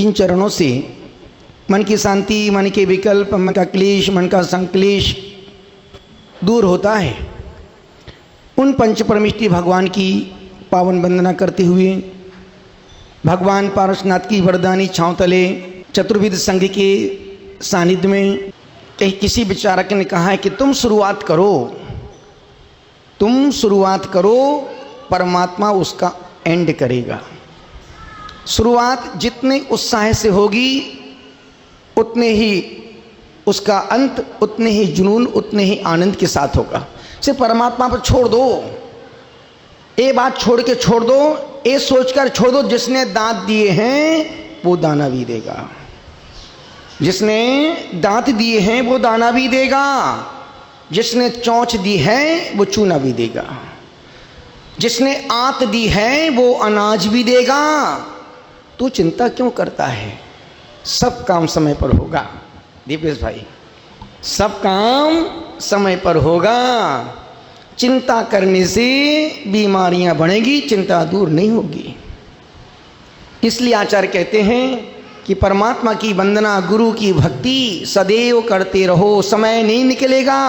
जिन चरणों से मन की शांति, मन के विकल्प, मन का क्लेश, मन का संक्लेश दूर होता है, उन पंच परमेष्ठी भगवान की पावन वंदना करते हुए भगवान पारसनाथ की वरदानी छांव तले चतुर्विध संघ के सानिध्य में कहीं किसी विचारक ने कहा है कि तुम शुरुआत करो, परमात्मा उसका एंड करेगा। शुरुआत जितने उत्साह से होगी उतने ही उसका अंत, उतने ही जुनून, उतने ही आनंद के साथ होगा। सिर्फ परमात्मा पर छोड़ दो, ये बात छोड़ दो, ये सोचकर छोड़ दो जिसने दांत दिए हैं वो दाना भी देगा, जिसने दांत दिए हैं वो दाना भी देगा, जिसने चोंच दी है वो चूना भी देगा, जिसने आंत दी है वो अनाज भी देगा। तू चिंता क्यों करता है? सब काम समय पर होगा दीपेश भाई, सब काम समय पर होगा। चिंता करने से बीमारियां बढ़ेंगी, चिंता दूर नहीं होगी। इसलिए आचार्य कहते हैं कि परमात्मा की वंदना, गुरु की भक्ति सदैव करते रहो। समय नहीं निकलेगा,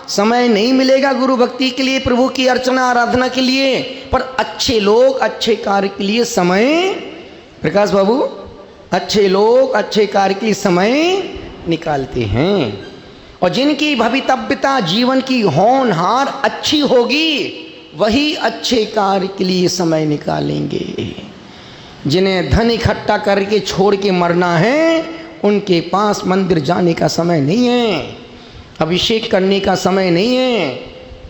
समय नहीं मिलेगा गुरु भक्ति के लिए, प्रभु की अर्चना आराधना के लिए, पर अच्छे लोग अच्छे कार्य के लिए समय, प्रकाश बाबू, अच्छे लोग अच्छे कार्य के लिए समय निकालते हैं। और जिनकी भवितव्यता जीवन की होनहार अच्छी होगी वही अच्छे कार्य के लिए समय निकालेंगे। जिन्हें धन इकट्ठा करके छोड़ के मरना है उनके पास मंदिर जाने का समय नहीं है, अभिषेक करने का समय नहीं है,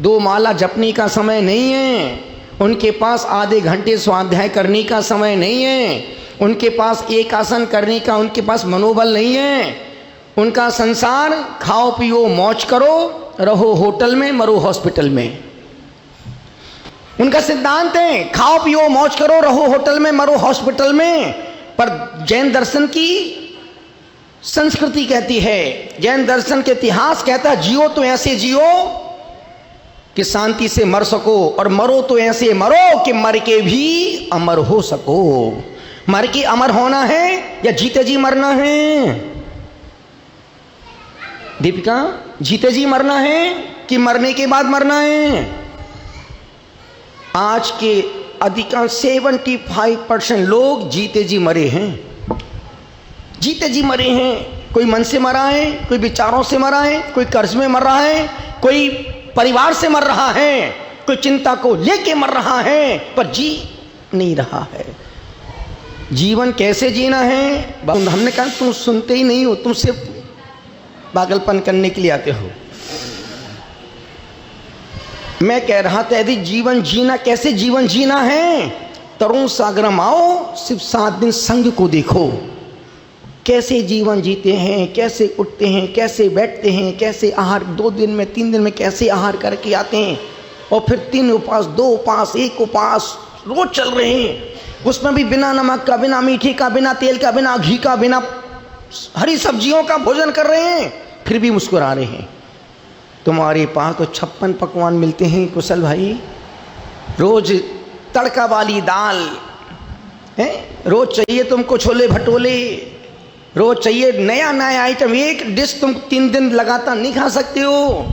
2 माला जपने का समय नहीं है, उनके पास आधे घंटे स्वाध्याय करने का समय नहीं है, उनके पास एक आसन करने का उनके पास मनोबल नहीं है। उनका संसार खाओ पियो मौज करो, रहो होटल में मरो हॉस्पिटल में। उनका सिद्धांत है खाओ पियो मौज करो, रहो होटल में मरो हॉस्पिटल में। पर जैन दर्शन की संस्कृति कहती है, जैन दर्शन के इतिहास कहता है जियो तो ऐसे जियो कि शांति से मर सको, और मरो तो ऐसे मरो कि मर के भी अमर हो सको। मर के अमर होना है या जीते जी मरना है? दीपिका, जीते जी मरना है कि मरने के बाद मरना है? आज के अधिकांश 75% लोग जीते जी मरे हैं, जीते जी मरे हैं। कोई मन से मरा है, कोई विचारों से मरा है, कोई कर्ज में मर रहा है, कोई परिवार से मर रहा है, कोई चिंता को लेके मर रहा है, पर जी नहीं रहा है। जीवन कैसे जीना है? हमने कहा तुम सुनते ही नहीं हो, तुम सिर्फ पागलपन करने के लिए आते हो। मैं कह रहा था यदि जीवन जीना, कैसे जीवन जीना है? तरुण सागर में आओ, सिर्फ 7 दिन संग को देखो, कैसे जीवन जीते हैं, कैसे उठते हैं, कैसे बैठते हैं, कैसे आहार 2 दिन में 3 दिन में कैसे आहार करके आते हैं, और फिर 3 उपवास, 2 उपवास, 1 उपवास रोज चल रहे हैं। उसमें भी बिना नमक का, बिना मीठे का, बिना तेल का, बिना घी का, बिना हरी सब्जियों का भोजन कर रहे हैं, फिर भी मुस्कुरा रहे हैं। तुम्हारे पास तो 56 पकवान मिलते हैं कुशल भाई, रोज तड़का वाली दाल है, रोज चाहिए तुमको छोले भटोले, रोज चाहिए नया नया आइटम। एक डिश तुम 3 दिन लगातार नहीं खा सकते हो,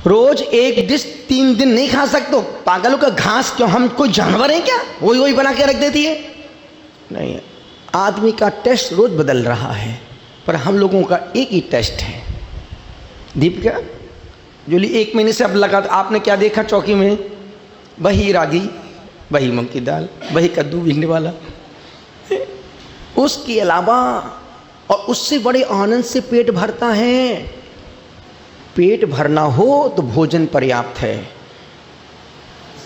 रोज एक डिश 3 दिन नहीं खा सकते हो। पागलों का घास क्यों, हम कोई जानवर हैं क्या? वही बना के रख देती है? नहीं, आदमी का टेस्ट रोज बदल रहा है, पर हम लोगों का एक ही टेस्ट है। दीपिका जोली 1 महीने से अब लगा, आपने क्या देखा चौकी में? वही रागी, वही मूंग की दाल, वही कद्दू भिंडी वाला, उसके अलावा, और उससे बड़े आनंद से पेट भरता है। पेट भरना हो तो भोजन पर्याप्त है।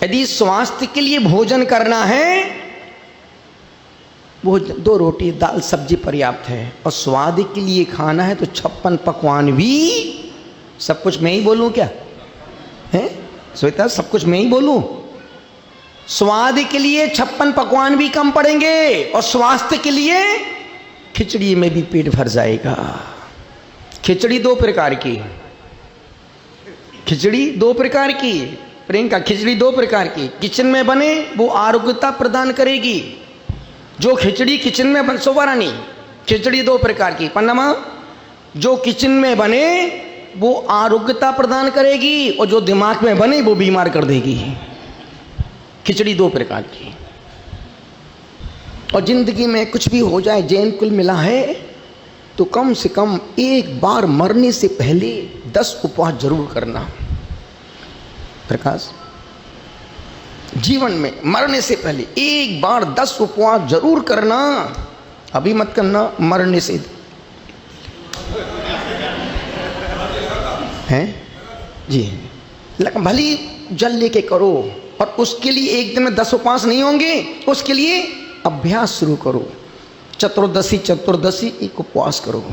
यदि स्वास्थ्य के लिए भोजन करना है, भोजन 2 रोटी दाल सब्जी पर्याप्त है। और स्वाद के लिए खाना है तो 56 पकवान भी, सब कुछ मैं ही बोलूं क्या है श्वेता? सब कुछ मैं ही बोलूं? स्वाद के लिए 56 पकवान भी कम पड़ेंगे, और स्वास्थ्य के लिए खिचड़ी में भी पेट भर जाएगा। खिचड़ी 2 प्रकार की, खिचड़ी 2 प्रकार की, प्रियंका खिचड़ी 2 प्रकार की किचन में बने वो आरोग्यता प्रदान करेगी, जो खिचड़ी किचन में बन, सोबारा नहीं, खिचड़ी दो प्रकार की पन्नमा, जो किचन में बने वो आरोग्यता प्रदान करेगी और जो दिमाग में बने वो बीमार कर देगी। खिचड़ी दो प्रकार की। और जिंदगी में कुछ भी हो जाए, जैन कुल मिला है तो कम से कम एक बार मरने से पहले 10 उपवास जरूर करना। प्रकाश, जीवन में मरने से पहले एक बार 10 उपवास जरूर करना। अभी मत करना, मरने से हैं जी। भली जल लेके करो, और उसके लिए एक दिन में 10 उपवास नहीं होंगे, उसके लिए अभ्यास शुरू करो। चतुर्दशी एक उपवास करो।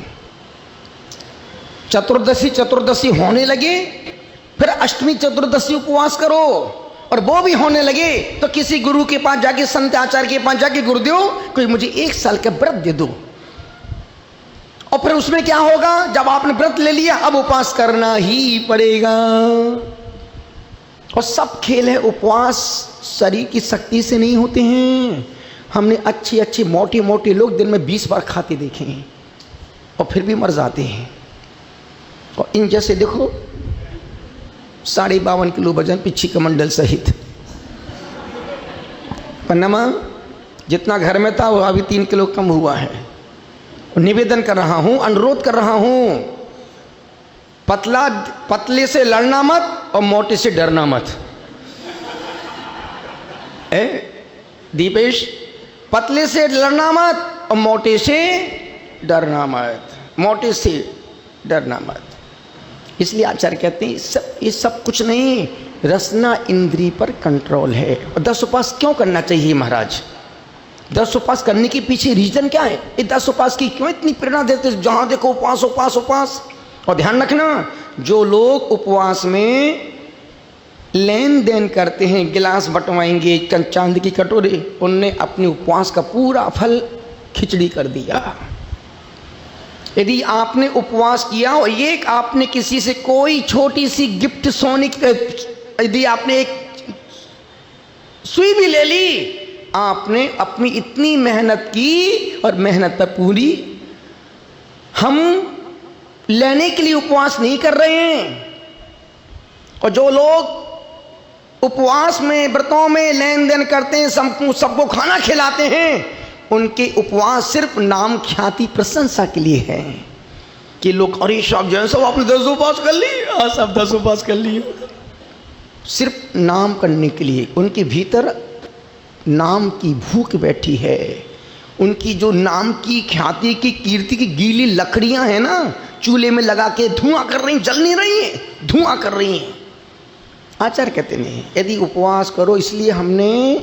चतुर्दशी होने लगे, फिर अष्टमी चतुर्दशी उपवास करो, और वो भी होने लगे तो किसी गुरु के पास जाके, संत आचार्य के पास जाके, गुरुदेव कोई मुझे 1 साल का व्रत दे दो। और फिर उसमें क्या होगा, जब आपने व्रत ले लिया अब उपवास करना ही पड़ेगा। और सब खेल है, उपवास शरीर की शक्ति से नहीं होते हैं। हमने अच्छे मोटे लोग दिन में 20 बार खाते देखे हैं और फिर भी मर जाते हैं। और इन जैसे देखो 52.5 किलो वजन, पिछी कमंडल सहित। पन्नमा जितना घर में था वो अभी 3 किलो कम हुआ है। निवेदन कर रहा हूं, अनुरोध कर रहा हूं, पतले से लड़ना मत और मोटे से डरना मत। दीपेश, पतले से लड़ना मत और मोटे से डरना मत, मोटे से डरना मत। इसलिए आचार्य कहते हैं ये सब कुछ नहीं, रसना इंद्री पर कंट्रोल है। और 10 उपवास क्यों करना चाहिए महाराज? 10 उपवास करने के पीछे रीजन क्या है? ये 10 उपवास की क्यों इतनी प्रेरणा देते? जहां देखो उपवास उपवास उपवास। और ध्यान रखना, जो लोग उपवास में लेन देन करते हैं, गिलास बंटवाएंगे, चांदी की कटोरे, उनने अपने उपवास का पूरा फल खिचड़ी कर दिया। यदि आपने उपवास किया और ये आपने किसी से कोई छोटी सी गिफ्ट सोने की, यदि आपने एक सुई भी ले ली, आपने अपनी इतनी मेहनत की और मेहनत पर पूरी। हम लेने के लिए उपवास नहीं कर रहे हैं। और जो लोग उपवास में, व्रतों में लेन देन करते हैं, सबको खाना खिलाते हैं, उनके उपवास सिर्फ नाम ख्याति प्रशंसा के लिए है कि लोग, अरे साहब जैन साहब आपने 10 उपवास कर लिए। हाँ साहब 10 उपवास कर लिए। सिर्फ नाम करने के लिए। उनके भीतर नाम की भूख बैठी है। उनकी जो नाम की, ख्याति की, कीर्ति की गीली लकड़ियां हैं ना, चूल्हे में लगा के धुआं कर रही, जल नहीं रही हैं, धुआं कर रही हैं। आचार्य कहते नहीं, यदि उपवास करो, इसलिए हमने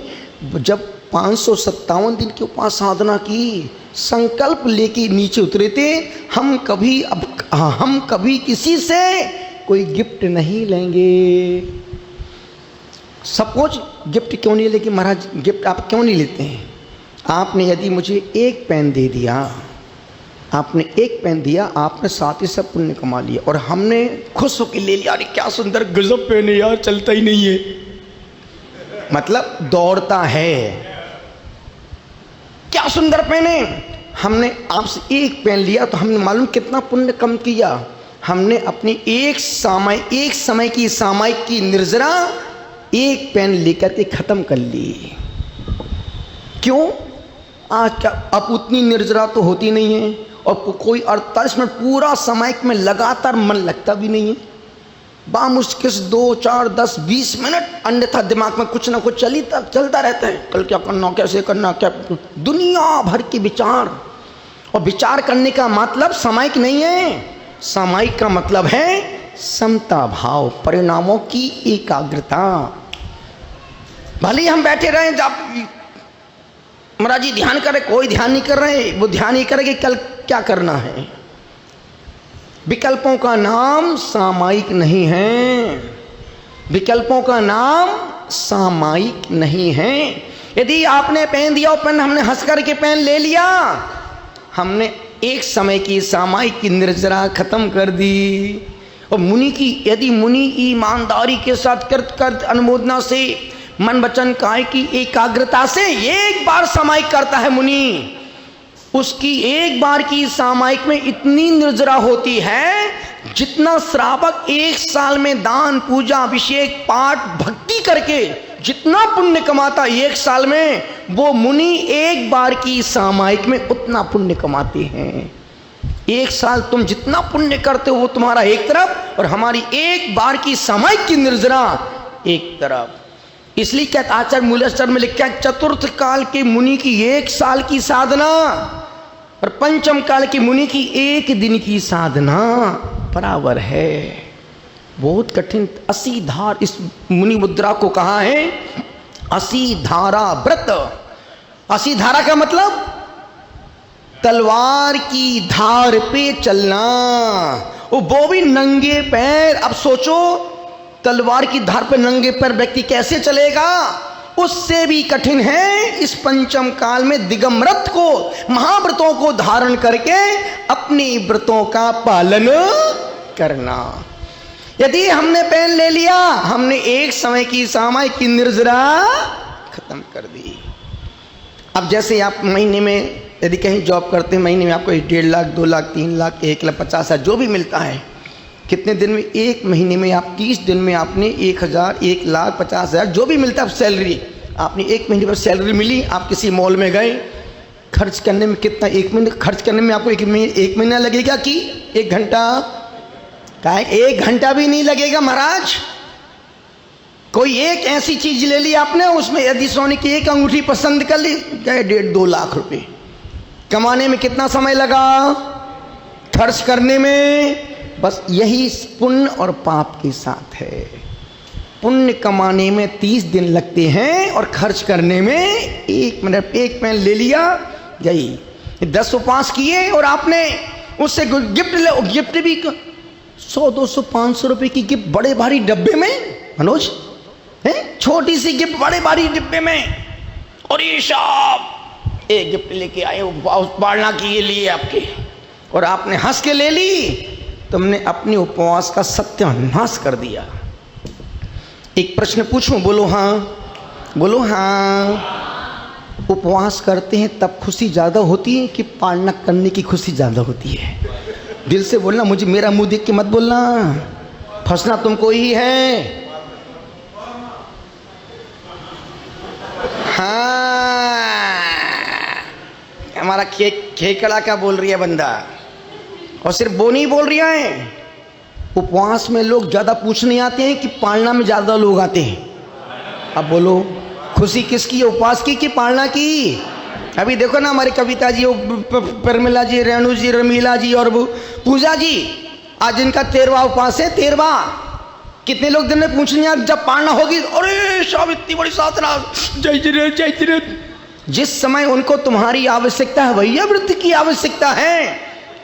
जब 557 दिन की उपवास साधना की, संकल्प लेके नीचे उतरे थे, हम कभी किसी से कोई गिफ्ट नहीं लेंगे। सपोज गिफ्ट क्यों नहीं लेंगे महाराज? गिफ्ट आप क्यों नहीं लेते हैं? आपने यदि मुझे एक पेन दे दिया, आपने एक पेन दिया, आपने साथ ही सब पुण्य कमा लिया, और हमने खुश होकर ले लिया, अरे क्या सुंदर गजब पेन है यार, चलता ही नहीं है, मतलब दौड़ता है, क्या सुंदर पेन है। हमने आपसे एक पेन लिया तो हमने मालूम कितना पुण्य कम किया। हमने अपनी एक समय की सामायिक की निर्जरा एक पेन लेकर के खत्म कर ली। क्यों? आज क्या अब उतनी निर्जरा तो होती नहीं है, और कोई 48 मिनट पूरा सामायिक में लगातार मन लगता भी नहीं है। बामुश्किल 2, 4, 10, 20 मिनट, अन्यथा दिमाग में कुछ ना कुछ चलता रहता है। कल क्या करना, कैसे करना, क्या, दुनिया भर के विचार। और विचार करने का मतलब सामायिक नहीं है, सामायिक का मतलब है समता भाव, परिणामों की एकाग्रता। भले हम बैठे रहें, जब महाराज जी ध्यान करें, कोई ध्यान नहीं कर रहे, वो ध्यान नहीं करेंगे कल क्या करना है। विकल्पों का नाम सामायिक नहीं है, विकल्पों का नाम सामायिक नहीं है। यदि आपने पेन दिया, पेन हमने हंस करके पेन ले लिया, हमने एक समय की सामायिक की निर्जरा खत्म कर दी। और मुनि की, यदि मुनि ईमानदारी के साथ कृत अनुमोदना से मन वचन काय की एकाग्रता से एक बार सामायिक करता है मुनि, उसकी एक बार की सामायिक में इतनी निर्जरा होती है जितना श्रावक एक साल में दान पूजा अभिषेक पाठ भक्ति करके जितना पुण्य कमाता एक साल में, वो मुनि एक बार की सामायिक में उतना पुण्य कमाते हैं। एक साल तुम जितना पुण्य करते हो वो तुम्हारा एक तरफ, और हमारी एक बार की सामायिक की निर्जरा एक तरफ। इसलिए क्या आचार्य मूलाचार्य में लिखा है, चतुर्थ काल के मुनि की एक साल की साधना और पंचम काल के मुनि की एक दिन की साधना बराबर है। बहुत कठिन 80 धार इस मुनि मुद्रा को कहा है 80 धारा व्रत। 80 धारा का मतलब तलवार की धार पे चलना, वो भी नंगे पैर। अब सोचो तलवार की धार पे नंगे पैर व्यक्ति कैसे चलेगा, उससे भी कठिन है इस पंचम काल में दिगंबरत को, महाव्रतों को धारण करके अपने व्रतों का पालन करना। यदि हमने पेन ले लिया, हमने एक समय की सामायिक की निर्जरा खत्म कर दी। अब जैसे आप महीने में यदि कहीं जॉब करते हैं, महीने में आपको 1.5 लाख 2 लाख 3 लाख 1,50,000 जो भी मिलता है, कितने दिन में, एक महीने में आप 30 दिन में आपने 1,000 1,50,000 जो भी मिलता है सैलरी, आपने एक महीने पर सैलरी मिली, आप किसी मॉल में गए, खर्च करने में कितना, एक महीने खर्च करने में आपको एक महीना लगेगा कि 1 घंटा? क्या 1 घंटा भी नहीं लगेगा महाराज। कोई एक ऐसी चीज ले ली आपने, उसमें यदि सोने की एक अंगूठी पसंद कर ली, गए 1.5-2 लाख रुपए। कमाने में कितना समय लगा, खर्च करने में? बस यही पुण्य और पाप के साथ है। पुण्य कमाने में 30 दिन लगते हैं और खर्च करने में 1 मिनट। एक पेन ले लिया, गई 10 उपवास किए और आपने उससे गिफ्ट भी 100 200 500 रुपए की गिफ्ट बड़े भारी डब्बे में, मनोज है, छोटी सी गिफ्ट बड़े भारी डिब्बे में, और ये साहब एक गिफ्ट लेके आए उपवास पालना के लिए आपके, और आपने हंस के ले ली। तुमने अपने उपवास का सत्यानाश कर दिया। एक प्रश्न पूछूं, बोलो हाँ, बोलो हाँ। उपवास करते हैं तब खुशी ज्यादा होती है कि पालना करने की खुशी ज्यादा होती है? दिल से बोलना, मुझे मेरा मुंह देख के मत बोलना, फंसना तुमको ही है। हाँ, हमारा खेकड़ा का बोल रही है बंदा, और सिर्फ वो नहीं बोल रहा है, उपवास में लोग ज्यादा पूछने आते हैं कि पालना में ज्यादा लोग आते हैं। अब बोलो खुशी किसकी है, उपवास की कि पालना की? अभी देखो ना हमारे कविता जी, परमिला जी, रेणु जी, रमीला जी और पूजा जी, आज इनका 13वां उपवास है। 13वां। कितने लोग दिन में पूछने आते, जब पालना होगी, अरे शाम इतनी बड़ी साधना, जय जय जय जय। जिस समय उनको तुम्हारी आवश्यकता है, वही वृत्ति की आवश्यकता है,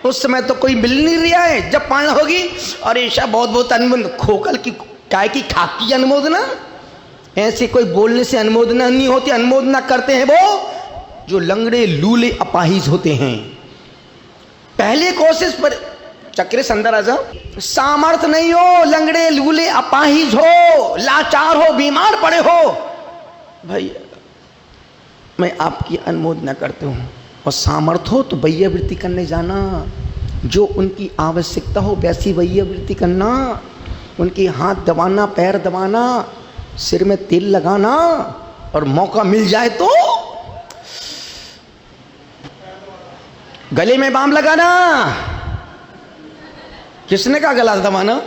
उस समय तो कोई मिल नहीं रहा है। जब पालना होगी, अरे शाह बहुत बहुत अनुमोदन, खोखल की काय की खाकी अनुमोदना, ऐसे कोई बोलने से अनुमोदना नहीं होती। अनुमोदना करते हैं वो जो लंगड़े लूले अपाहिज होते हैं। पहले कोशिश पर चक्रे अंदर आ जाओ, सामर्थ नहीं हो, लंगड़े लूले अपाहिज हो, लाचार हो, बीमार पड़े हो, भैया मैं आपकी अनुमोदना करता हूँ। और सामर्थ हो तो वैया वृत्ति करने जाना, जो उनकी आवश्यकता हो वैसी वैया वृत्ति करना, उनके हाथ दबाना, पैर दबाना, सिर में तेल लगाना, और मौका मिल जाए तो गले में बाम लगाना। किसने कहा गला दबाना?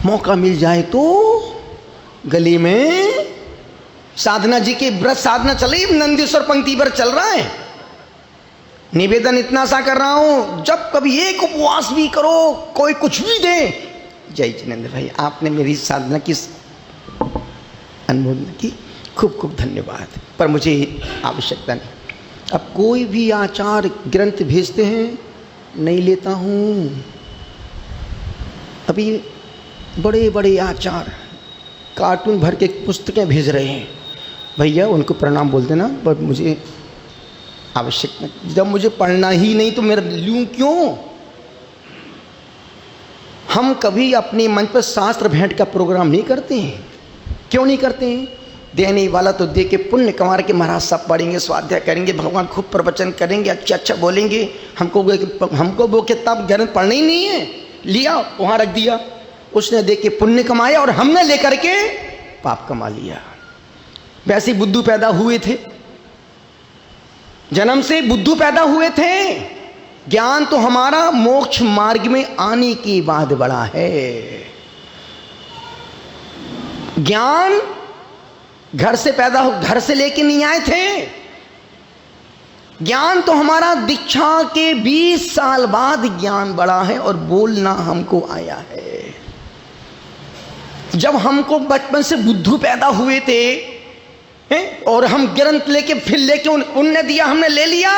मौका मिल जाए तो गले में। साधना जी के व्रत साधना चल रही, नंदीश्वर पंक्ति व्रत चल रहा है। निवेदन इतना सा कर रहा हूं, जब कभी एक उपवास भी करो, कोई कुछ भी दे, जय जिनेंद्र भाई आपने मेरी साधना की अनुमोदन की, खूब खूब धन्यवाद, पर मुझे आवश्यकता नहीं। अब कोई भी आचार ग्रंथ भेजते हैं, नहीं लेता हूं। अभी बड़े बड़े आचार कार्टून भर के पुस्तकें भेज रहे हैं, भैया उनको प्रणाम बोल देना, पर मुझे आवश्यक नहीं। जब मुझे पढ़ना ही नहीं तो मेरा लूँ क्यों? हम कभी अपने मन पर शास्त्र भेंट का प्रोग्राम नहीं करते हैं। क्यों नहीं करते हैं? देने वाला तो दे के पुण्य कमा के महाराज सब पढ़ेंगे, स्वाध्याय करेंगे, भगवान खूब प्रवचन करेंगे, अच्छा बोलेंगे। हमको वो किताब ग्रंथ पढ़ना ही नहीं है, लिया वहाँ रख दिया, उसने दे के पुण्य कमाया और हमने लेकर के पाप कमा लिया। वैसे बुद्धू पैदा हुए थे, जन्म से बुद्धू पैदा हुए थे। ज्ञान तो हमारा मोक्ष मार्ग में आने के बाद बड़ा है। ज्ञान घर से पैदा हो, घर से लेके नहीं आए थे। ज्ञान तो हमारा दीक्षा के 20 साल बाद ज्ञान बड़ा है और बोलना हमको आया है। जब हमको बचपन से बुद्धू पैदा हुए थे और हम ग्रंथ लेके फिर लेके उनने दिया, हमने ले लिया।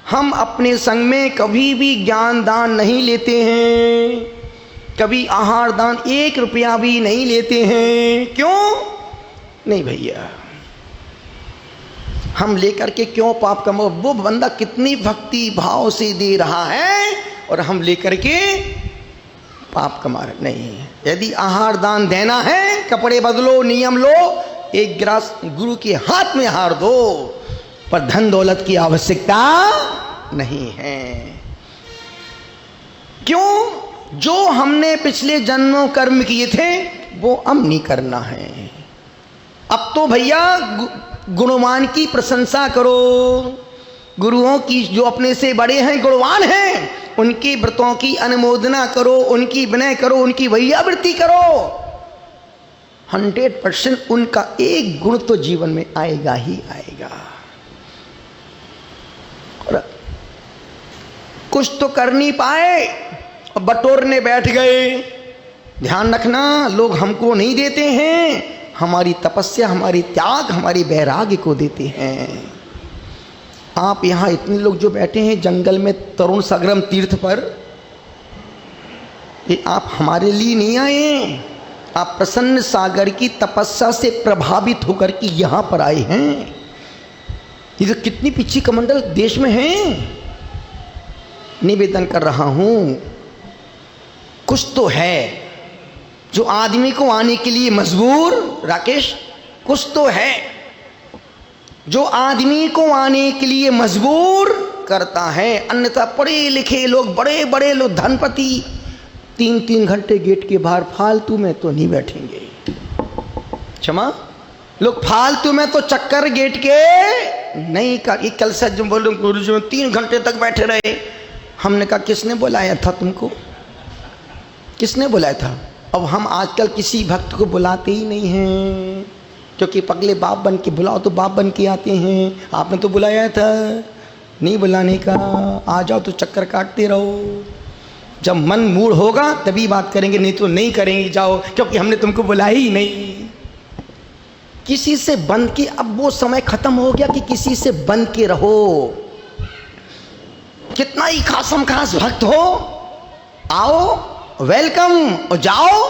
हम अपने संग में कभी भी ज्ञान दान नहीं लेते हैं, कभी आहार दान 1 रुपया भी नहीं लेते हैं। क्यों नहीं भैया? हम लेकर के क्यों पाप कमाओ? वो बंदा कितनी भक्ति भाव से दे रहा है और हम लेकर के पाप कमा रहे नहीं। यदि आहार दान देना है, कपड़े बदलो, नियम लो, 1 गिलास गुरु के हाथ में हार दो, पर धन दौलत की आवश्यकता नहीं है। क्यों? जो हमने पिछले जन्मों कर्म किए थे वो अब नहीं करना है। अब तो भैया गुणवान की प्रशंसा करो, गुरुओं की, जो अपने से बड़े हैं, गुणवान हैं, उनके व्रतों की अनुमोदना करो, उनकी विनय करो, उनकी वैयावृत्ति करो। 100% उनका एक गुण तो जीवन में आएगा ही आएगा। और कुछ तो कर नहीं पाए और बटोरने बैठ गए। ध्यान रखना, लोग हमको नहीं देते हैं, हमारी तपस्या, हमारी त्याग, हमारी वैराग्य को देते हैं। आप यहाँ इतने लोग जो बैठे हैं जंगल में तरुण सग्रम तीर्थ पर, ये आप हमारे लिए नहीं आए, आप प्रसन्न सागर की तपस्या से प्रभावित होकर के यहाँ पर आए हैं। ये तो कितनी पिछी कमंडल देश में हैं। निवेदन कर रहा हूँ, कुछ तो है जो आदमी को आने के लिए मजबूर, राकेश, कुछ तो है जो आदमी को आने के लिए मजबूर करता है। अन्यथा पढ़े लिखे लोग, बड़े बड़े लोग, धनपति 3-3 घंटे गेट के बाहर फालतू में तो नहीं बैठेंगे। क्षमा, लोग फालतू में तो चक्कर गेट के नहीं कर। कल से जो बोलो गुरु जी 3 घंटे तक बैठे रहे, हमने कहा किसने बुलाया था तुमको? किसने बुलाया था? अब हम आजकल किसी भक्त को बुलाते ही नहीं हैं, क्योंकि पगले बाप बन के बुलाओ तो बाप बन के आते हैं। आपने तो बुलाया था, नहीं बुलाने का, आ जाओ तो चक्कर काटते रहो। जब मन मूड होगा तभी बात करेंगे, नहीं तो नहीं करेंगे, जाओ, क्योंकि हमने तुमको बुलाया ही नहीं। किसी से बंध के, अब वो समय खत्म हो गया कि किसी से बंध के रहो। कितना ही खासम खास भक्त हो, आओ, वेलकम, और जाओ,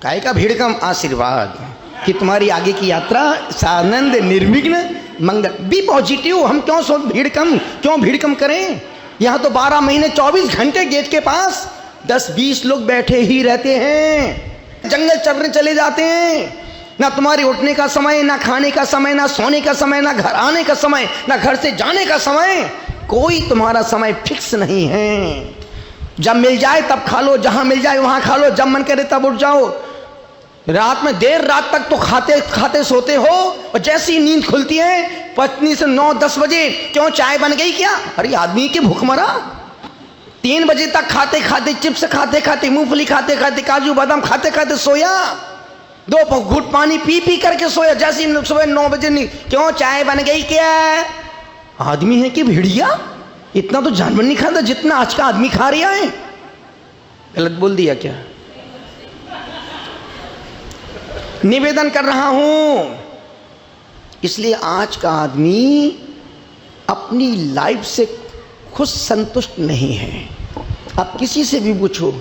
काहे का भीड़ कम, आशीर्वाद कि तुम्हारी आगे की यात्रा आनंद, निर्विघ्न, मंगल। B positive. हम क्यों सो भीड़ कम, क्यों भीड़ कम करें? यहाँ तो 12 महीने 24 घंटे गेट के पास 10-20 लोग बैठे ही रहते हैं। जंगल चरने चले जाते हैं। ना तुम्हारे उठने का समय, ना खाने का समय, ना सोने का समय, ना घर आने का समय, ना घर से जाने का समय। कोई तुम्हारा समय फिक्स नहीं है। जब मिल जाए तब खा लो, जहां मिल जाए वहां खा लो, जब मन करे तब उठ जाओ। रात में देर रात तक तो खाते खाते सोते हो, और जैसी नींद खुलती है पत्नी से 9-10 बजे, क्यों चाय बन गई क्या? अरे आदमी की भूख मरा। 3 बजे तक खाते खाते, चिप्स खाते खाते, मूंगफली खाते खाते, काजू बादाम खाते खाते सोया। 2 घूंट पानी पी पी करके सोया। जैसी सुबह 9 बजे नहीं, क्यों चाय बन गई क्या? आदमी है कि भेड़िया? इतना तो जानवर नहीं खाता जितना आज का आदमी खा रहा है। गलत बोल दिया क्या? निवेदन कर रहा हूं, इसलिए आज का आदमी अपनी लाइफ से खुद संतुष्ट नहीं है। आप किसी से भी पूछो,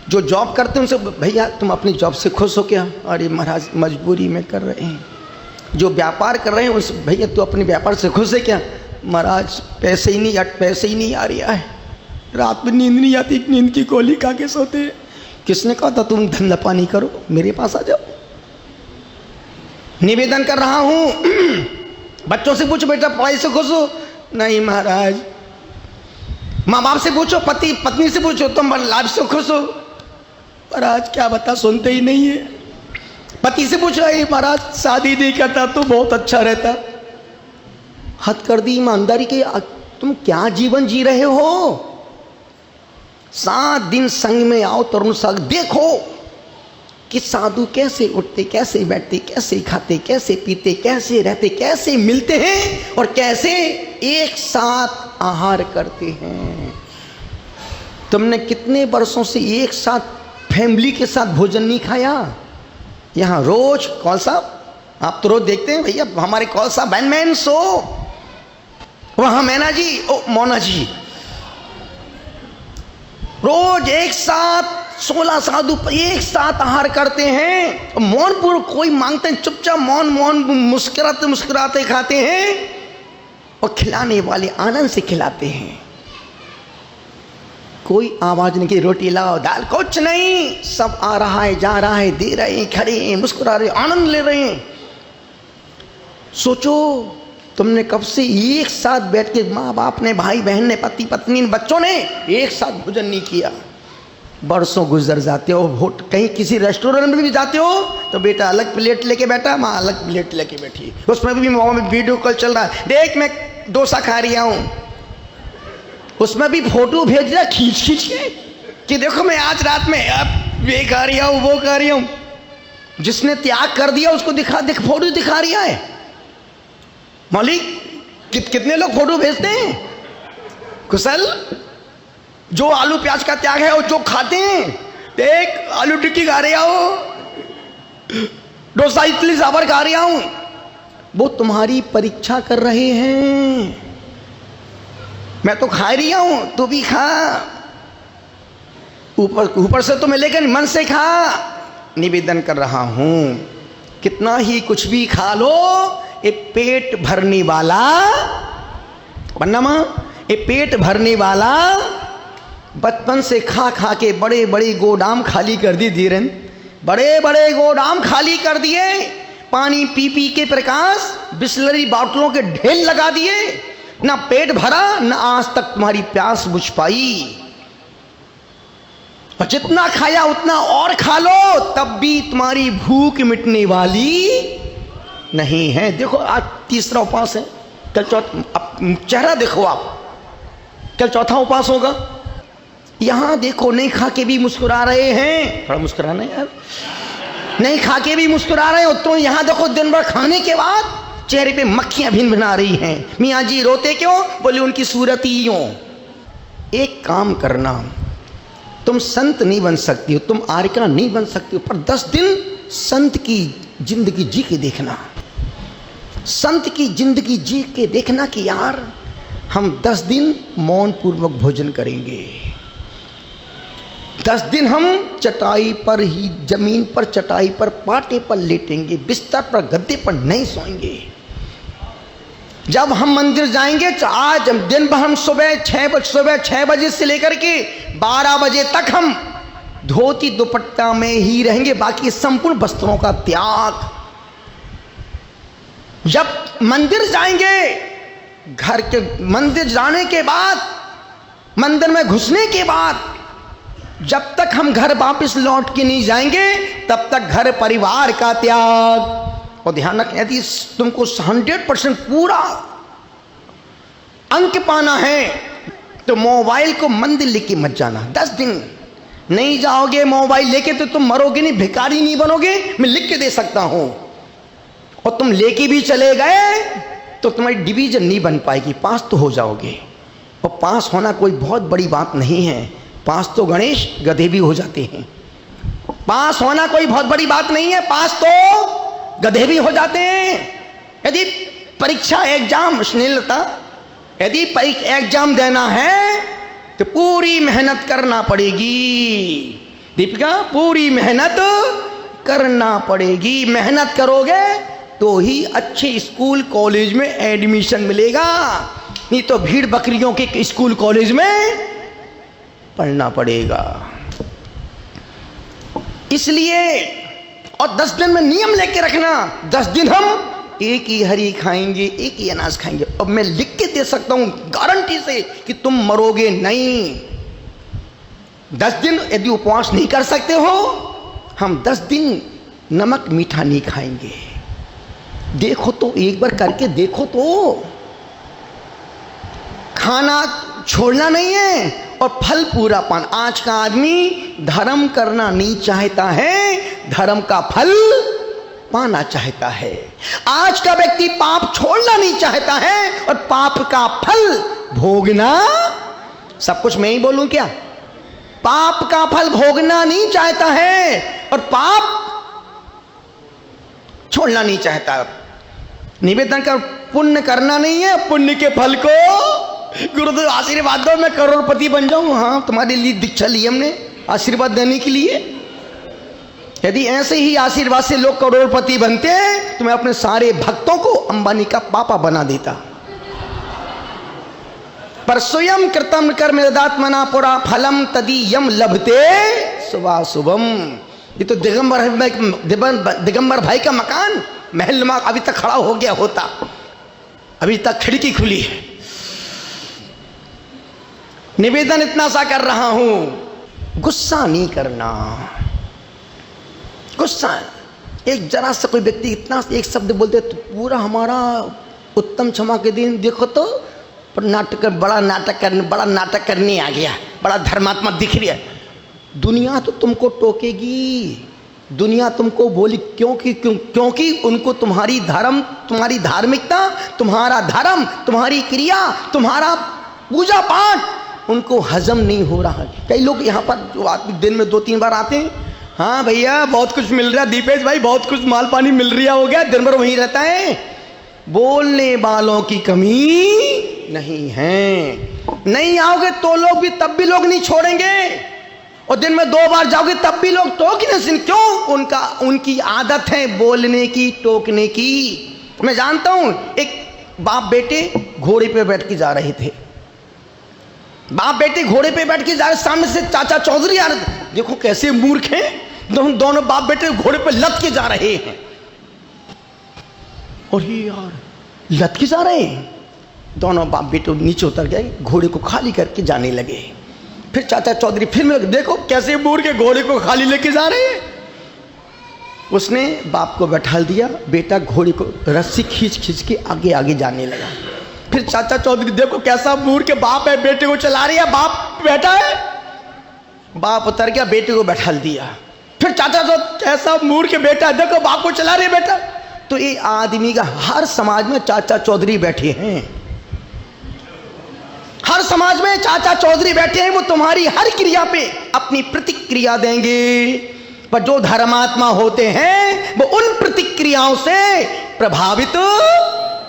जो जॉब करते हैं उनसे, भैया तुम अपनी जॉब से खुश हो क्या? अरे महाराज मजबूरी में कर रहे हैं। जो व्यापार कर रहे हैं उनसे, भैया तू अपने व्यापार से खुश है क्या? महाराज पैसे ही नहीं आ रहा है। रात में नींद नहीं आती, नींद की गोली खा के सोते हैं। किसने कहा था तुम धंधा पानी करो, मेरे पास आ जाओ। निवेदन कर रहा हूं, बच्चों से पूछो बेटा पढ़ाई से खुश हो? नहीं महाराज। माँ बाप से पूछो, पति पत्नी से पूछो तुम लाभ से खुश हो? महाराज क्या बता, सुनते ही नहीं है। पति से पूछो, महाराज शादी नहीं करता तो बहुत अच्छा रहता। हद कर दी ईमानदारी के, तुम क्या जीवन जी रहे हो? 7 दिन संग में आओ तरुण साग, देखो कि साधु कैसे उठते, कैसे बैठते, कैसे खाते, कैसे पीते, कैसे रहते, कैसे मिलते हैं और कैसे एक साथ आहार करते हैं। तुमने कितने वर्षों से एक साथ फैमिली के साथ भोजन नहीं खाया? यहाँ रोज कौन सा, आप तो रोज देखते हैं भैया हमारे कौन सा बैनमैन सो, वहां मैना जी, ओ मोना जी, रोज एक साथ 16 साधु एक साथ आहार करते हैं। मौनपूर्वक कोई मांगते हैं, चुपचाप मौन मौन मुस्कुराते मुस्कुराते खाते हैं और खिलाने वाले आनंद से खिलाते हैं। कोई आवाज नहीं की रोटी लाओ दाल, कुछ नहीं, सब आ रहा है जा रहा है, दे रहे हैं, खड़े हैं, मुस्कुरा रहे, आनंद ले रहे हैं। सोचो तुमने कब से एक साथ बैठ के, माँ बाप ने, भाई बहन ने, पति पत्नी ने, बच्चों ने एक साथ भोजन नहीं किया। बरसों गुजर जाते हो, कहीं किसी रेस्टोरेंट में भी जाते हो तो बेटा अलग प्लेट लेके बैठा, माँ अलग प्लेट लेके बैठी, उसमें भी वीडियो कॉल चल रहा है, देख मैं डोसा खा रही हूँ, उसमें भी फोटो भेज रहा खींच खींच के कि देखो मैं आज रात में अब ये खा रही हूँ, वो खा रही हूँ। जिसने त्याग कर दिया उसको दिख फोटो दिखा रही है। मौलिक कितने लोग फोटो भेजते हैं? कुशल जो आलू प्याज का त्याग है वो जो खाते हैं, देख आलू टिक्की खा रहा हूं, डोसा इडली सांभर खा रहा हूं, वो तुम्हारी परीक्षा कर रहे हैं। मैं तो खा रही हूं, तू भी खा, ऊपर से तो मिलेगा नहीं, मन से खा। निवेदन कर रहा हूं, कितना ही कुछ भी खा लो, ये पेट भरने वाला बनना मां, ये पेट भरने वाला बचपन से खा खा के बड़े बड़े गोदाम खाली कर दी धीरेन, बड़े बड़े गोदाम खाली कर दिए, पानी पी पी के प्रकाश बिस्लरी बाटलों के ढेर लगा दिए, ना पेट भरा ना आज तक तुम्हारी प्यास बुझ पाई। और जितना खाया उतना और खा लो, तब भी तुम्हारी भूख मिटने वाली नहीं है। देखो आज तीसरा उपवास है, कल चौथा, चेहरा देखो आप, कल चौथा उपवास होगा। यहां देखो नहीं खा के भी मुस्कुरा रहे हैं, थोड़ा मुस्कुराना यार, नहीं खा के भी मुस्कुरा रहे हो। तो यहां देखो दिन भर खाने के बाद चेहरे पे मक्खियां भिन भिना रही हैं। मियाँ जी रोते क्यों? बोले उनकी सूरत ही यूं। एक काम करना, तुम संत नहीं बन सकती हो, तुम आर्यका नहीं बन सकती हो, पर 10 दिन संत की जिंदगी जी के देखना, संत की जिंदगी जी के देखना कि यार हम 10 दिन मौन पूर्वक भोजन करेंगे, 10 दिन हम चटाई पर ही, जमीन पर चटाई पर पाटे पर लेटेंगे, बिस्तर पर गद्दे पर नहीं सोएंगे। जब हम मंदिर जाएंगे, आज दिन भर हम सुबह 6 बजे से लेकर के 12 बजे तक हम धोती दुपट्टा में ही रहेंगे, बाकी संपूर्ण वस्त्रों का त्याग। जब मंदिर जाएंगे, घर के मंदिर जाने के बाद, मंदिर में घुसने के बाद, जब तक हम घर वापस लौट के नहीं जाएंगे तब तक घर परिवार का त्याग। और ध्यान रखें, यदि तुमको 100% पूरा अंक पाना है तो मोबाइल को मंदिर लेके मत जाना। 10 दिन नहीं जाओगे मोबाइल लेके तो तुम मरोगे नहीं, भिखारी नहीं बनोगे, मैं लिख के दे सकता हूं। और तुम लेके भी चले गए तो तुम्हारी डिवीजन नहीं बन पाएगी, पास तो हो जाओगे। और पास होना कोई बहुत बड़ी बात नहीं है, पास तो गणेश गधे भी हो जाते हैं। पास होना कोई बहुत बड़ी बात नहीं है, पास तो गधे भी हो जाते हैं। यदि परीक्षा एग्जाम, स्नेहलता, यदि एग्जाम देना है तो पूरी मेहनत करना पड़ेगी। दीपिका, पूरी मेहनत करना पड़ेगी। मेहनत करोगे तो ही अच्छे स्कूल कॉलेज में एडमिशन मिलेगा, नहीं तो भीड़ बकरियों के स्कूल कॉलेज में पढ़ना पड़ेगा। इसलिए और 10 दिन में नियम लेके रखना, 10 दिन हम एक ही हरी खाएंगे, एक ही अनाज खाएंगे। अब मैं लिख के दे सकता हूं गारंटी से कि तुम मरोगे नहीं। 10 दिन यदि उपवास नहीं कर सकते हो, हम 10 दिन नमक मीठा नहीं खाएंगे। देखो तो, एक बार करके देखो तो। खाना छोड़ना नहीं है और फल पूरा पाना। आज का आदमी धर्म करना नहीं चाहता है, धर्म का फल पाना चाहता है। आज का व्यक्ति पाप छोड़ना नहीं चाहता है और पाप का फल भोगना। सब कुछ मैं ही बोलूं क्या? पाप का फल भोगना नहीं चाहता है और पाप छोड़ना नहीं चाहता। निवेदन कर, पुण्य करना नहीं है, पुण्य के फल को गुरुदेव आशीर्वाद दो, मैं करोड़पति बन जाऊं। हाँ, तुम्हारे लिए दीक्षा ली हमने आशीर्वाद देने के लिए। यदि ऐसे ही आशीर्वाद से लोग करोड़पति बनते हैं तो मैं अपने सारे भक्तों को अंबानी का पापा बना देता। पर स्वयं कृतम कर्मदात्मना पुरा फलम तदीयम लभते शुभाशुभम। ये तो दिगंबर भाई का मकान महल में अभी तक खड़ा हो गया होता, अभी तक खिड़की खुली है। निवेदन इतना सा कर रहा हूं, गुस्सा नहीं करना। गुस्सा, एक जरा सा कोई व्यक्ति इतना एक शब्द बोलते तो पूरा हमारा उत्तम क्षमा के दिन देखो तो बड़ा नाटक करने आ गया, बड़ा धर्मात्मा दिख रहा है। दुनिया तो तुमको टोकेगी, दुनिया तुमको बोली क्योंकि उनको तुम्हारी धर्म, तुम्हारी धार्मिकता, तुम्हारा धर्म, तुम्हारी क्रिया, तुम्हारा पूजा पाठ उनको हजम नहीं हो रहा है। कई लोग यहाँ पर जो आदमी दिन में 2-3 बार आते हैं, हाँ भैया बहुत कुछ मिल रहा है, दीपेश भाई बहुत कुछ माल पानी मिल रहा हो गया, दिन भर वहीं रहता है। बोलने वालों की कमी नहीं है। नहीं आओगे तो लोग भी, तब भी लोग नहीं छोड़ेंगे, और दिन में 2 बार जाओगे तब भी लोग टोकने। क्यों? उनकी आदत है बोलने की, टोकने की। मैं जानता हूं, एक बाप बेटे घोड़े पे बैठ के जा रहे थे। बाप बेटे घोड़े पे बैठ के जा रहे, सामने से चाचा चौधरी आ रहे। देखो कैसे मूर्ख हैं, दोनों बाप बेटे घोड़े पे लद के जा रहे हैं। और ये यार लद के जा रहे हैं। दोनों बाप बेटे नीचे उतर गए, घोड़े को खाली करके जाने लगे। फिर चाचा चौधरी फिर मिल, देखो कैसे मूर्ख के घोड़े को खाली लेके जा रहे हैं। उसने बाप को बैठा दिया, बेटा घोड़े को रस्सी खींच के आगे आगे जाने लगा। फिर चाचा चौधरी देखो कैसा मूर्ख के बाप है, बेटे को चला रही है, बाप बैठा है। बाप उतर गया, बेटे को बैठा दिया। फिर चाचा तो कैसा मूर्ख बेटा, देखो बाप को चला रही है बेटा। तो ये आदमी का हर समाज में चाचा चौधरी बैठे हैं, हर समाज में चाचा चौधरी बैठे हैं। वो तुम्हारी हर क्रिया पे अपनी प्रतिक्रिया देंगे, पर जो धर्मात्मा होते हैं वो उन प्रतिक्रियाओं से प्रभावित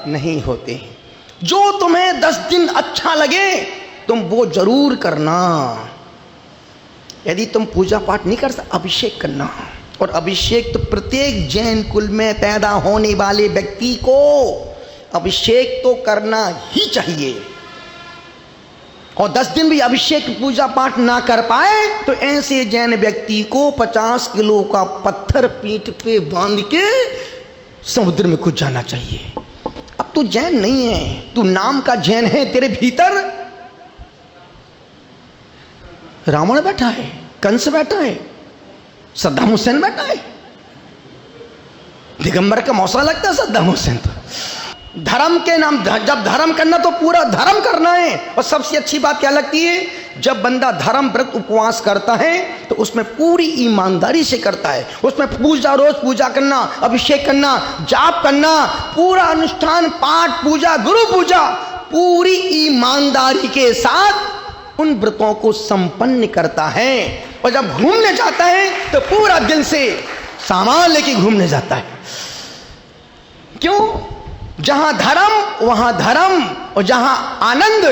नहीं होते। जो तुम्हें 10 दिन अच्छा लगे तुम वो जरूर करना। यदि तुम पूजा पाठ नहीं कर सकते, अभिषेक करना। और अभिषेक तो प्रत्येक जैन कुल में पैदा होने वाले व्यक्ति को अभिषेक तो करना ही चाहिए। और 10 दिन भी अभिषेक पूजा पाठ ना कर पाए तो ऐसे जैन व्यक्ति को 50 किलो का पत्थर पीठ पे बांध के समुद्र में कूद जाना चाहिए। अब तू जैन नहीं है, तू नाम का जैन है। तेरे भीतर रावण बैठा है, कंस बैठा है, सद्दाम हुसैन बैठा है। दिगंबर का मौसा लगता है सद्दाम हुसैन। तो धर्म के नाम, जब धर्म करना तो पूरा धर्म करना है। और सबसे अच्छी बात क्या लगती है, जब बंदा धर्म व्रत उपवास करता है तो उसमें पूरी ईमानदारी से करता है। उसमें पूजा, रोज पूजा करना, अभिषेक करना, जाप करना, पूरा अनुष्ठान, पाठ, पूजा, गुरु पूजा पूरी ईमानदारी के साथ उन व्रतों को संपन्न करता है। और जब घूमने जाता है तो पूरा दिल से सामान लेके घूमने जाता है। क्यों? जहां धर्म वहां धर्म, और जहां आनंद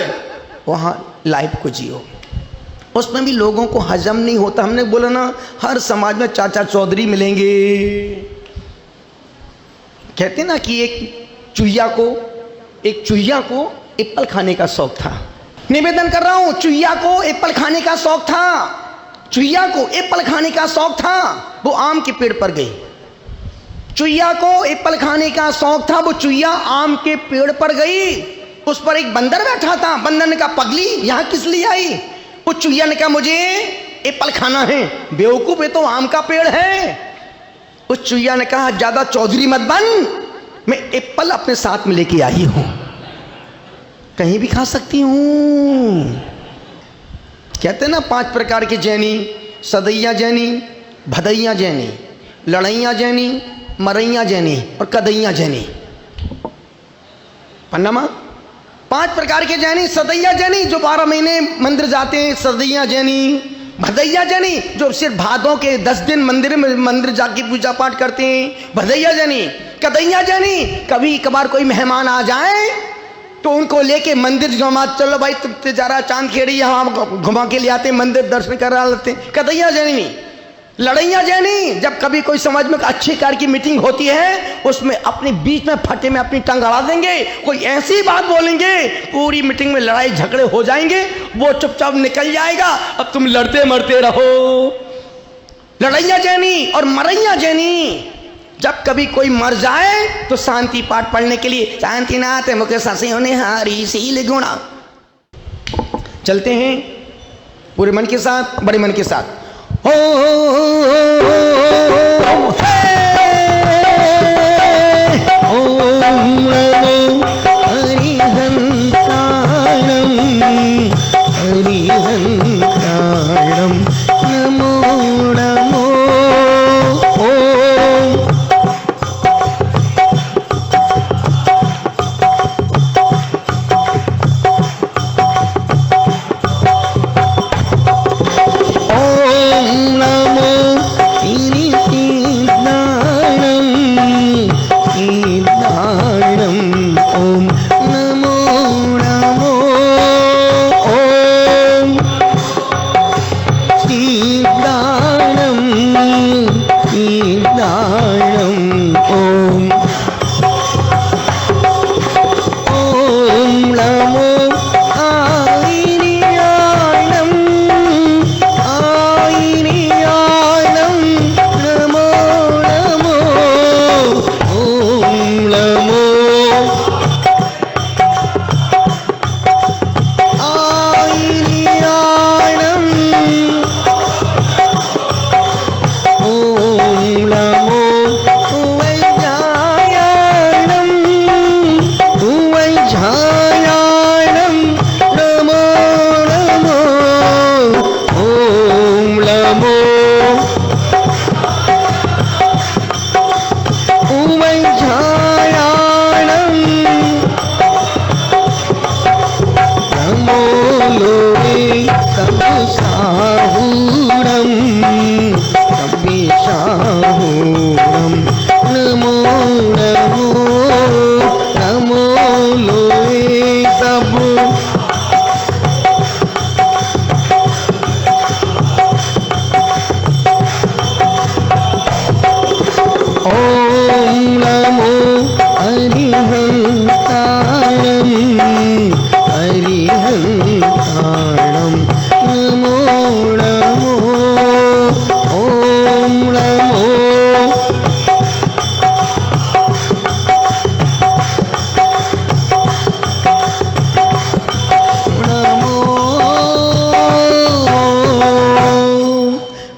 वहां लाइफ को जियो। उसमें भी लोगों को हजम नहीं होता। हमने बोला ना, हर समाज में चाचा चौधरी मिलेंगे। कहते ना कि एक चूहिया को एप्पल खाने का शौक था। निवेदन कर रहा हूं, चुईया को एप्पल खाने का शौक था, चुईया को एप्पल खाने का शौक था, वो आम के पेड़ पर गई। चुईया को एप्पल खाने का शौक था, वो चुईया आम के पेड़ पर गई। उस पर एक बंदर बैठा था। बंदर ने कहा, पगली यहां किस लिए आई? वो चुईया ने कहा, मुझे एप्पल खाना है। बेवकूफ, ये तो आम का पेड़ है। उस चुईया ने कहा, ज्यादा चौधरी मत बन, मैं एप्पल अपने साथ में लेके आई हूं, कहीं भी खा सकती हूं। कहते ना 5 प्रकार के जैनी, सदैया जैनी, भदैया जैनी, लड़ैया जैनी, मरैया जैनी और कदैया जैनी। पन्नामा 5 प्रकार के जैनी। सदैया जैनी जो 12 महीने मंदिर जाते हैं, सदैया जैनी। भदैया जैनी जो सिर्फ भादों के 10 दिन मंदिर जाके पूजा पाठ करते हैं, भदैया जैनी। कदैया जैनी कभी कभार कोई मेहमान आ जाए तो उनको लेके मंदिर घुमा, चलो भाई तुम जा रहा चांद खेड़ी, यहाँ घुमा के ले आते, मंदिर दर्शन करा लेते, कदैया जैनी। लड़ैया जैनी जब कभी कोई समाज में अच्छे कार्य की मीटिंग होती है, उसमें अपने बीच में फटे में अपनी टंग अड़ा देंगे, कोई ऐसी बात बोलेंगे पूरी मीटिंग में लड़ाई झगड़े हो जाएंगे, वो चुपचाप निकल जाएगा, अब तुम लड़ते मरते रहो। लड़ैया जैनी। और मरैया जैनी जब कभी कोई मर जाए तो शांति पाठ पढ़ने के लिए, शांतिनाथ मुख ससी होने हारी सील गुणा। चलते हैं पूरे मन के साथ, बड़े मन के साथ। ओ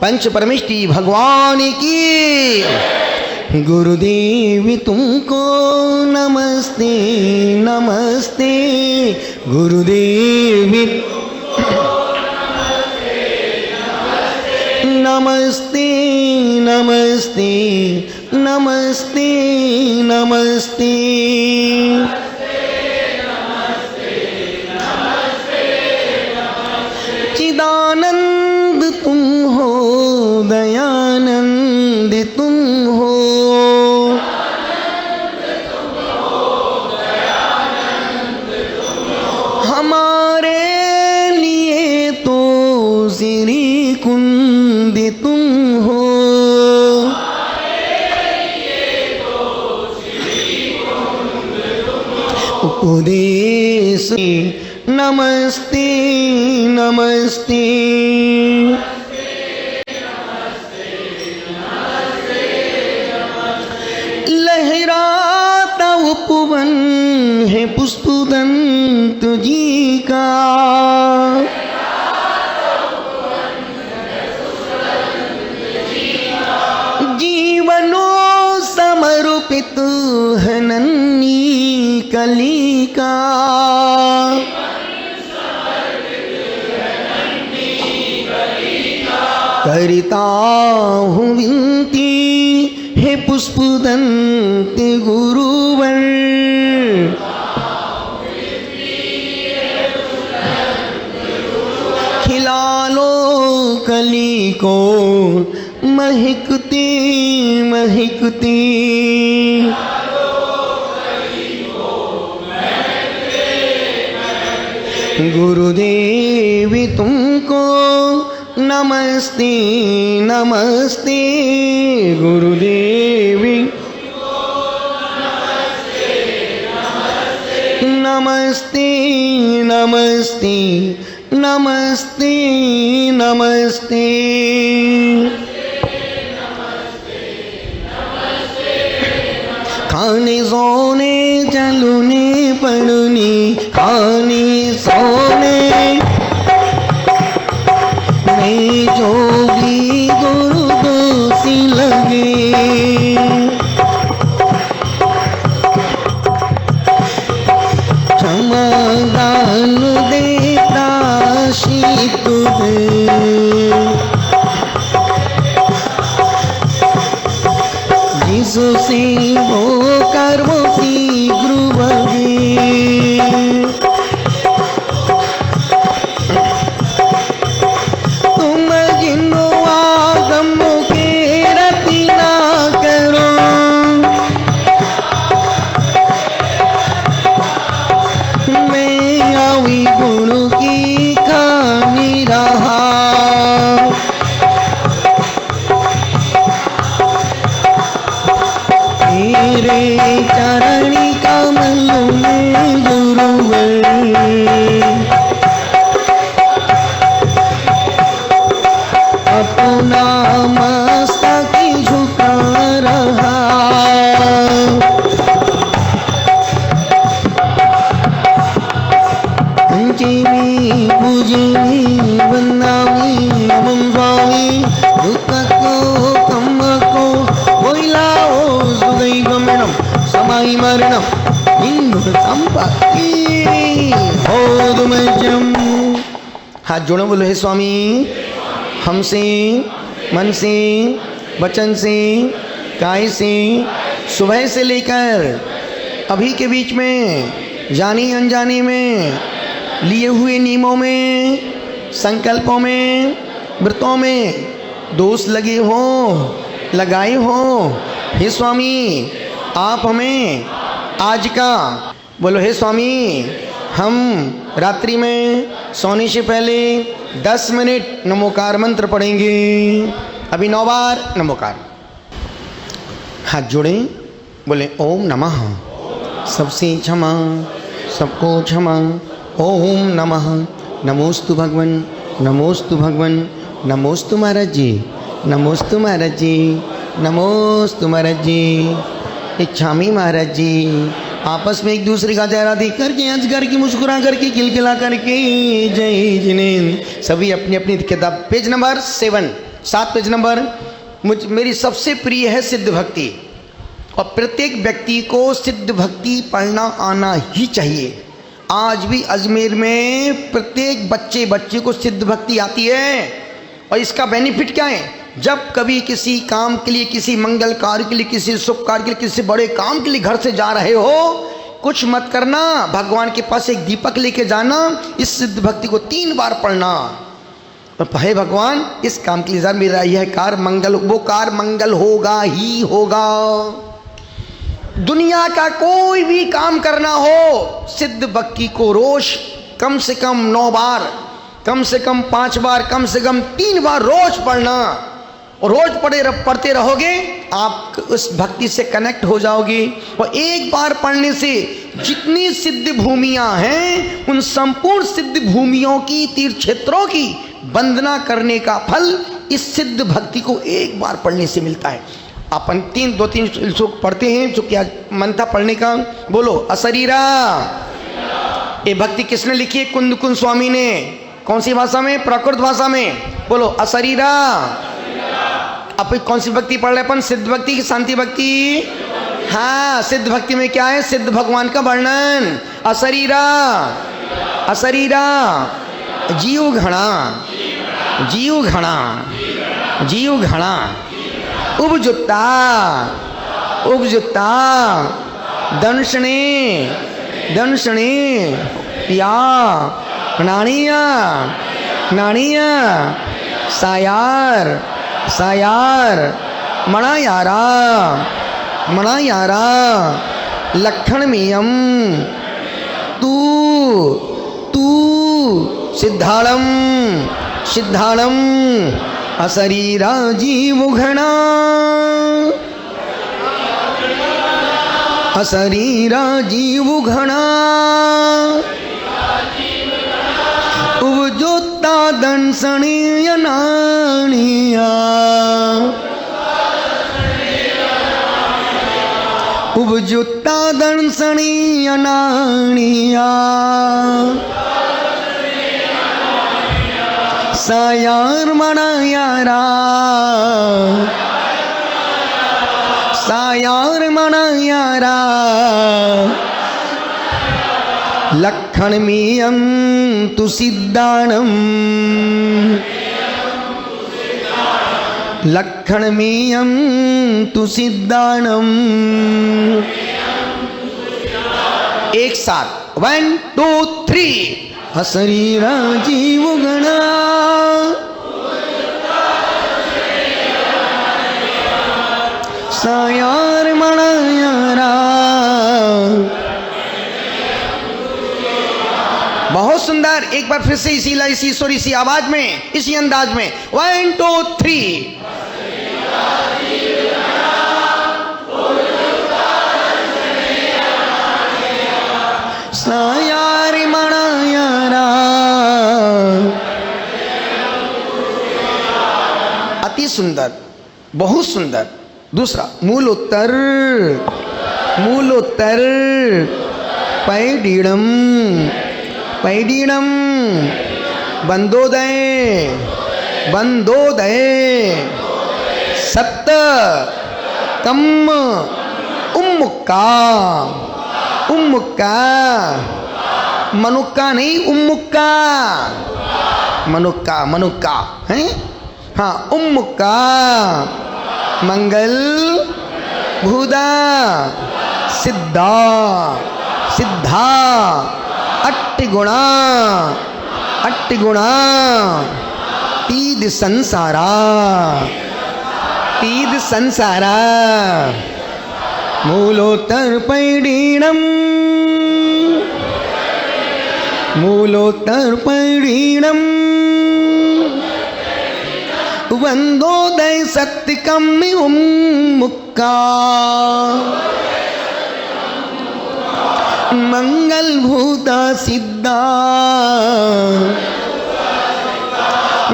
पंच परमेष्टि भगवान की। गुरुदेव तुमको नमस्ते नमस्ते, गुरुदेव नमस्ते नमस्ते नमस्ते नमस्ते। चिदानंद तुम हो, दयानंद तुम हो, हमारे लिए तो श्री कुंद तुम हो, उपदेश नमस्ते नमस्ते। लहराता उपवन है पुष्पदंत जी का, जीवनों समर्पित है नन्ही कली का। करता हूँ विनती हे पुष्पदंत गुरुवर, खिला लो कली को महकती महकती। गुरुदेव तुमको नमस्ते नमस्ते। गुरुदेवी नमस्ते नमस्ते नमस्ते नमस्ते। खाने सोने चलने पड़ने, खाने सोने में जोगी गुरु दोषी लगे। क्षमादान देता शीत जिससे वो कर्म शीघ्र बगे। तुम जिनो आगम के रति ना करो, मैं आवी गुरु की खानी रहा। तेरे चरणी कमल में गुरुवर, अपना मस्तक झुका रहा। पंचमी पूजनी वंदनामी नमः स्वामी, दुख को कम को वैलाओ सुगई गमनम समाई मरणम इंद्र संपत्ति हो दुमजम। हाथ जोड़ो, बोलो हे स्वामी, हमसे मन से वचन से काय से सुबह से लेकर अभी के बीच में जानी अनजाने में लिए हुए नियमों में, संकल्पों में, व्रतों में दोष लगे हो, लगाए हो, हे स्वामी आप हमें आज का, बोलो हे स्वामी हम रात्रि में सोने से पहले 10 मिनट नमोकार मंत्र पढ़ेंगे। अभी 9 बार नमोकार। हाथ जोड़ें, बोले ओम नमः। सबसे क्षमा, सबको क्षमा। ओम नमः। नमोस्तु भगवन, नमोस्तु भगवन, नमोस्तु महाराज जी, नमोस्तु महाराज जी, नमोस्तु महाराज जी। इच्छामी महाराज जी आपस में एक दूसरे का चेहरा देख करके, हंस करके, मुस्कुरा करके, खिलखिला करके जय जिनेन्द्र। सभी अपनी अपनी किताब पेज नंबर 7 पेज नंबर। मेरी सबसे प्रिय है सिद्ध भक्ति, और प्रत्येक व्यक्ति को सिद्ध भक्ति पढ़ना आना ही चाहिए। आज भी अजमेर में प्रत्येक बच्चे को सिद्ध भक्ति आती है। और इसका बेनिफिट क्या है? जब कभी किसी काम के लिए, किसी मंगल कार्य के लिए, किसी शुभ कार्य के लिए, किसी बड़े काम के लिए घर से जा रहे हो, कुछ मत करना, भगवान के पास एक दीपक लेके जाना, इस सिद्ध भक्ति को 3 बार पढ़ना। और हे भगवान इस काम के लिए मेरा यह कार्य मंगल, वो कार्य मंगल होगा ही होगा। दुनिया का कोई भी काम करना हो, सिद्ध भक्ति को रोज कम से कम 9 बार, कम से कम 5 बार, कम से कम 3 बार रोज पढ़ना। और रोज पढ़ते रहोगे, आप उस भक्ति से कनेक्ट हो जाओगे। और एक बार पढ़ने से जितनी सिद्ध भूमियां हैं उन संपूर्ण सिद्ध भूमियों की, तीर्थ क्षेत्रों की वंदना करने का फल इस सिद्ध भक्ति को एक बार पढ़ने से मिलता है। अपन दो तीन श्लोक पढ़ते हैं। जो क्या मन था पढ़ने का, बोलो। अशरीरा, ये भक्ति किसने लिखी है? कुंद स्वामी ने। कौन सी भाषा में? प्राकृत भाषा में। बोलो अशरीरा। अब कौन सी भक्ति पढ़ रहे अपन? सिद्ध भक्ति की शांति भक्ति? हाँ, सिद्ध भक्ति में क्या है? सिद्ध भगवान का वर्णन। अशरीरा, अशरीरा, जीव घड़ा, जीव घड़ा, जीव घड़ा, उपजुत्ता, उपजुत्ता, दंशने, दंशने, या नाणिया, नाणिया, सायार, सायार, मणायारा, मणायारा, लक्षणमीयम, तू, तू, सिद्धालम, सिद्धालम, अशरीरा जीवघना, अशरीरा जीवघना, उपजुत्ता दंशनीय नाणिया, उपजुत्ता दंशनीय नाणिया, सायार मणायारा, सायार मणायारा, लक्षणमीयं तु सिद्धाणं, लक्षणमीयं तु सिद्धाणं। एक साथ 1 2 3। अशरीरा जीवगणा, सायार मणायारा। बहुत सुंदर। एक बार फिर से इसी लय, इसी सुर, इसी आवाज में, इसी अंदाज में 1 2 3। सायार मणायारा। अति सुंदर, बहुत सुंदर। दूसरा मूल उत्तर, मूल उत्तर, पैडीणम, पैडीणम, बंदोदय, बंदोदय, सप्त, कम, उम्मुक्का, उम्मुक्का, मनुक्का नहीं, उम्मुक्का, मनुक्का, मनुक्का है। हाँ, उम्मुक्का, मंगल भूदा, सिद्धा, सिद्धा, अट्टिगुणा, अट्टिगुणा, तीद संसारा, तीद संसारा, मूलोत्तर पैडीणम, मूलोत्तर पैडीणम, वंदोदय सत्यकम उम्मुक्का, मंगल भूता सिद्धा,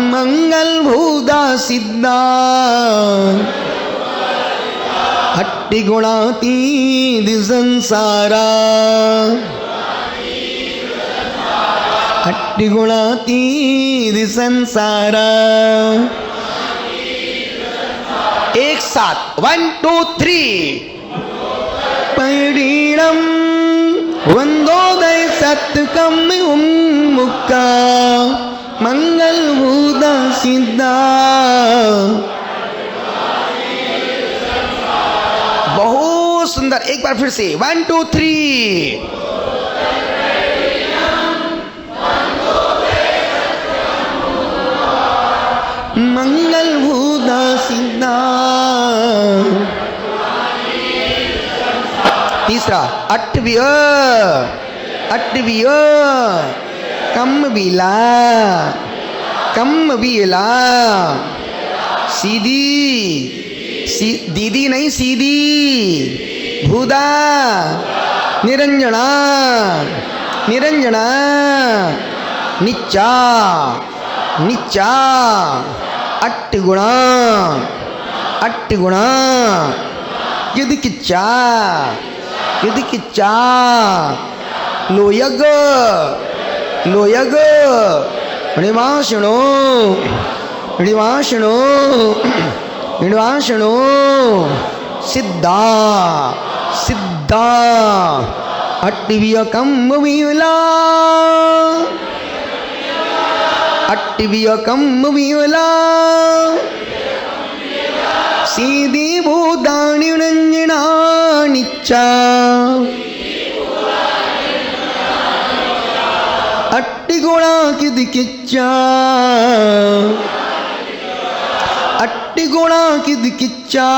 मंगल भूता सिद्धा, अट्टिगुणातीत संसारा, अट्टिगुणातीत संसारा। एक साथ 1 2 3। पैडीणम, वंदोदय सत्यकम उम्मुक्का, मंगल भूता सिद्धा। बहुत सुंदर। एक बार फिर से 1 2 3। मंगल भूता सिद्धा। तीसरा अट्टव्य, अट्टव्य, कम बीला, कम बीला, सीधी, दीदी नहीं सीधी, भूदा, निरंजना निरंजना निच्चा निच्चा अट्टिगुणा अट्टिगुणा यदिकिच्चा यदिकिच्चा लोयग लोयग निवासणो निवासणो निवासणो सिद्धा सिद्धा अट्टिव्यकम विमला अट्टिव्यकम विमला सीधी भूतानि निरंजना निच्चा अट्टिगुणा किदिकिच्चा अट्टिगुणा किदिकिच्चा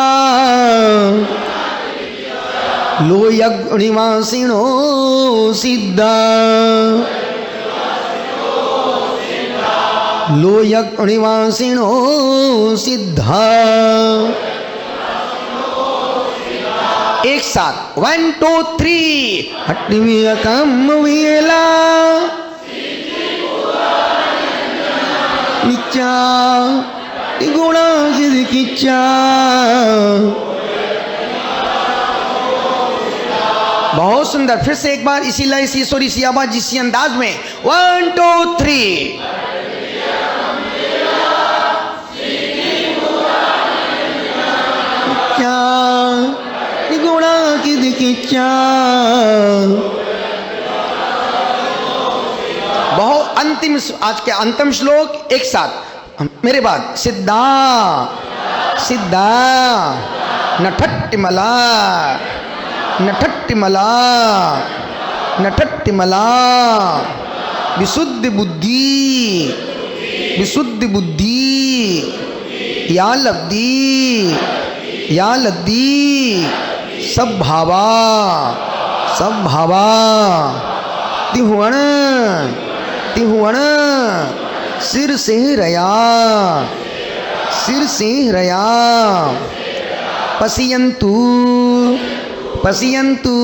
लोयग्निवासिनो सिद्धा लोयग्निवासिनो सिद्धा एक साथ 1 2 3 अट्टिव्यकम विमला निच्चा गुणा किदिकिच्चा बहुत सुंदर। फिर से एक बार इसी लय इसी सुर इसी आवाज इसी अंदाज में 1 2 3 क्या गुणा किदिकिच्चा बहुत अंतिम आज के अंतिम श्लोक एक साथ मेरे बाद सिद्धा सिद्धा नठट्टिमला नठट्टिमला नठट्टिमला विशुद्ध बुद्धि विशुद्ध बुद्धि या लब्धि सब भावा तिहुवण तिहुवण सिर से रया पसियंतु पसियंतु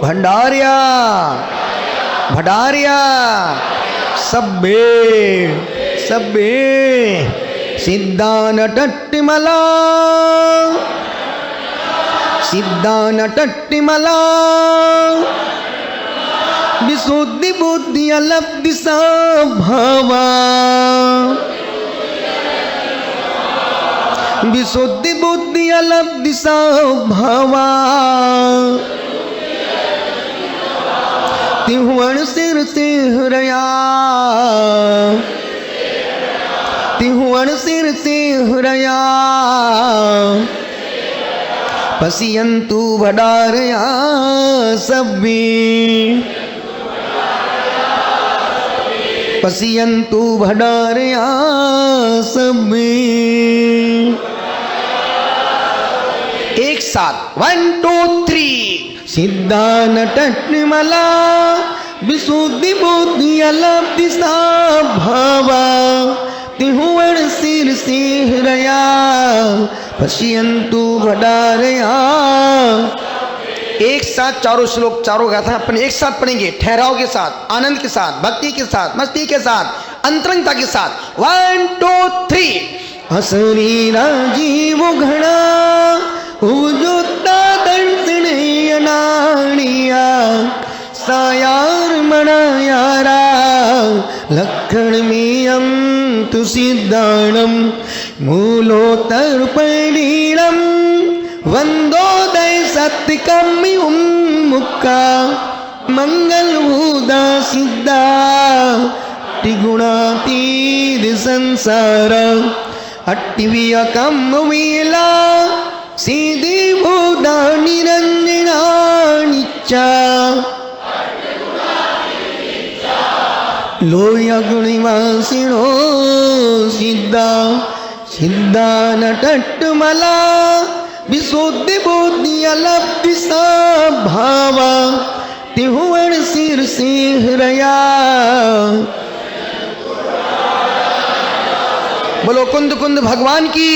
भंडार्या भंडार्या सब्बे सब्बे सिद्धा नटट्टिमला सिद्धा नटट्टिमला विशुद्धि बुद्धि अलब्धि भावा विशुद्धि बुद्धि अलब्धि भावा तिहुवण सिर से हृया तिहुवण सिर से हृया पसियंतु भडारया सब्बी पसियंतु भडारया सब्बी एक साथ 1 2 3 सिद्धा नटट्टिमला विशुद्धि बुद्धि अलब्धि भावा तिहुवण सिर से हृया पश्यन्तु भडारया। एक साथ चारों श्लोक चारों गाथा अपन एक साथ पढ़ेंगे, ठहराव के साथ, आनंद के साथ, भक्ति के साथ, मस्ती के साथ, अंतरंगता के साथ। 1 2 3 हसरी राजीव घना उजुता दर्शन अनाणिया सायार मनायारा लक्षण मियम तु सिद्धाणम मूलोत्तर परिणीरम वंदोदय सत्यकम उन्मुक्का मंगल भूदा सिद्धा त्रिगुणातीत संसार अट्टिव्यकम वीला सीधी भूदा निरंजना निच्चा लोयगुणिवासिनो सिद्धा सिद्धा नटट्टिमला विशुद्धि बुद्धि अलब्धि भावा तिहुवण सिर से हृया। बोलो कुंद कुंद भगवान की।